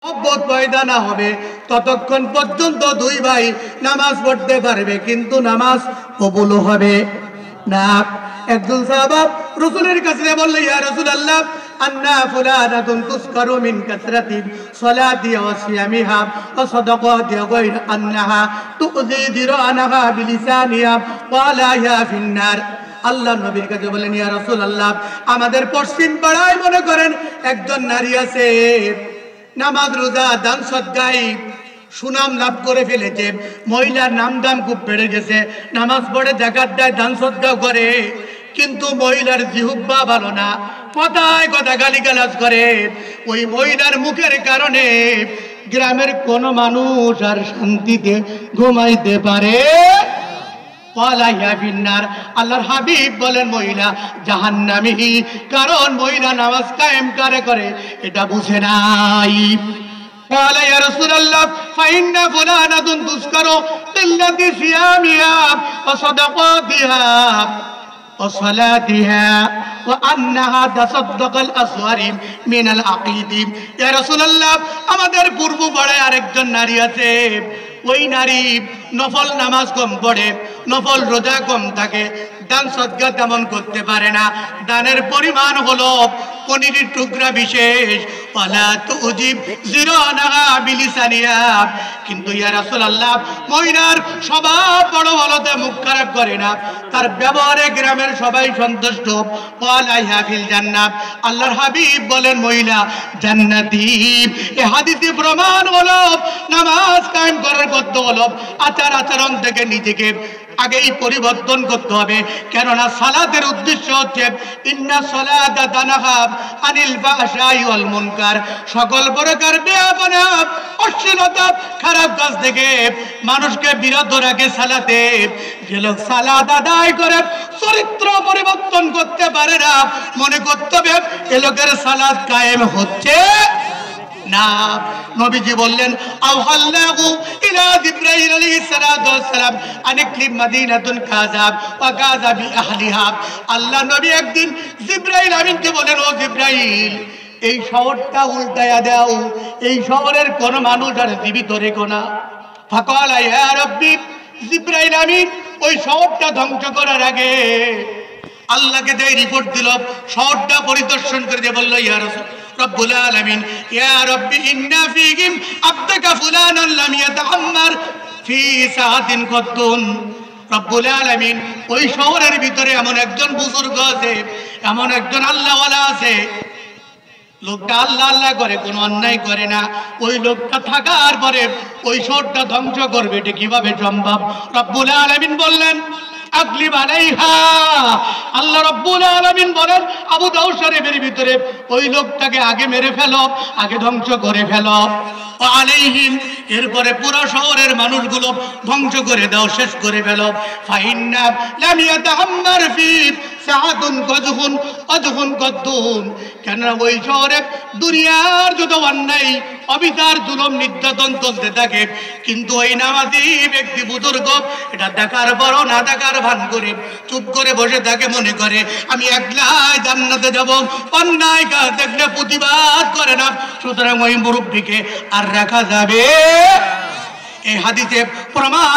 মহব্বত পয়দা না হবে ততক্ষণ পর্যন্ত দুই ভাই নামাজ পড়তে পারবে, কিন্তু নামাজ কবুল হবে না। একজন সাহাবা রাসূলের কাছে বললেন, ইয়া রাসূলুল্লাহ, আন্না ফুলানাতুন তুসকারু মিন কাসরাতি সালাতি ওয়া সিয়ামিহা ওয়া সাদাকাতি গায়র আন্নাহা তুযি দিরানাহা বিলিসানিহা ওয়ালা ইয়া ফিন্নার। আল্লাহ নবীর কাছে বলেন, ইয়া রাসূলুল্লাহ, আমাদের পশ্চিম পাড়ায় মনে করেন একজন নারী আছে, নামাজ রোজা দান সদকায় সুনাম লাভ করে ফেলেছে, মহিলার নাম দাম খুব বেড়ে গেছে, নামাজ পড়ে যাকাত দেয়, দান সদকা করে, কিন্তু মহিলার জিহ্বা ভালো না, কথায় কথা গালিগালাজ করে। ওই মহিলার মুখের কারণে গ্রামের কোন মানুষ আর শান্তিতে ঘুমাইতে পারে। আল্লাহর হাবিব বলেন মহিলা জাহান্নামী, কারণ মহিলা নামাজ কায়েম করে এটা বুঝে নাই। قال يا رسول الله فإن فلانة تذكر قلة صيامها وصدقاتها وصلاتها وأنها تصدق الأسوار من العقيد। يا رسول الله, আমাদের পূর্ব পাড়ায় আরেকজন নারী আছে, ওই নারী নফল নামাজ কম পড়ে, নফল রোজা কম থাকে, দান সদকা তেমন করতে পারে না, দানের পরিমাণ হলো পনিরের টুকরা বিশেষ। ওয়ালা তুজিব জিরানাহা বিলিসানিহা, কিন্তু ইয়া রাসূলুল্লাহ, মহিলার স্বভাব বড় ভালোতে মুখ খারাপ করে না, তার ব্যবহারে গ্রামের সবাই সন্তুষ্ট। ওয়ালা ইয়া ফিল জান্নাত, আল্লাহর হাবিব বলেন মহিলা জান্নাতি। এই হাদিসে প্রমাণ হলো নামাজ কায়েম করার করতে হলো আচার আচরণ থেকে নিজেকে আগেই পরিবর্তন করতে হবে, কেননা সালাতের উদ্দেশ্য হচ্ছে ইন্না সালাতা তানহা আনিল ফাহশাই ওয়াল মুনকার, সকল প্রকার বেয়াপনা অশ্লীলতা খারাপ কাজ থেকে মানুষকে বিরত রাখে সালাতে। যে লোক সালাত আদায় করে চরিত্র পরিবর্তন করতে পারে না, মনে করতে হবে এ লোকের সালাত কায়েম হচ্ছে না। নবীজি বললেন আওহাল্লাহু ইলা জিবরাইল আলাইহিস সালাতু ওয়াস সালাম আনিকলিম মাদিনাতুন কাযাব ওয়া কাযা বি আহলিহা। আল্লাহ নবী একদিন জিবরাইল আমিনকে বলেন, ও জিবরাইল, এই শহরটা উল্টায়া দাও, এই শহরের কোন মানুষ আর জীবিত রেখো না। ফাকালা ইয়া রাব্বি, জিবরাইল আমিন ওই শহরটা ধ্বংস করার আগে আল্লাহকে যে রিপোর্ট দিল, শহরটা পরিদর্শন করে দিয়ে বলল, ইয়া রাসূল রব্বুল আলামিন, ইয়া রাব্বি ইন্না ফীহিম আবদাকা ফুলানান লাম ইয়াতাআম্মার ফী সাআতিন কদ্দুন। রব্বুল আলামিন, ওই শহরের ভিতরে এমন একজন বুজুর্গ আছে, এমন একজন আল্লাহওয়ালা আছে, লোকটা আল্লাহ আল্লাহ করে, কোনো অন্যায় করে না, ওই লোকটা থাকার পরে ওই শহরটা ধ্বংস করবে, এটা কিভাবে সম্ভব? রব্বুল আলামিন বললেন আকলিব আলাইহা। আল্লাহ রাব্বুল আলামিন বলেন আবু দাউদ শরীফের ভিতরে, ওই লোকটাকে আগে মেরে ফেলো, আগে ধ্বংস করে ফেলো। আলাইহিম, এরপরে পুরো শহরের মানুষগুলো ধ্বংস করে দাও, শেষ করে ফেলো। ফাইন্না লাম ইয়াতাআম্মার ফি সাআতুন কযহুন কযহুন কদ্দুন, কেন ওই শহরে দুনিয়ার যত অন্যায় অবিচার জুলুম নির্যাতন চলতে থাকে, কিন্তু ওই নামাজি ব্যক্তি বুজুর্গ এটা দেখার বড় না দেখার ভান করে চুপ করে বসে থাকে, মনে করে আমি একলাই জান্নাতে যাব, অন্যায় কাজ দেখলে প্রতিবাদ করে না, সুতরাং ওই মুরব্বীকে আর রাখা যাবে। এই হাদিসে প্রমাণ।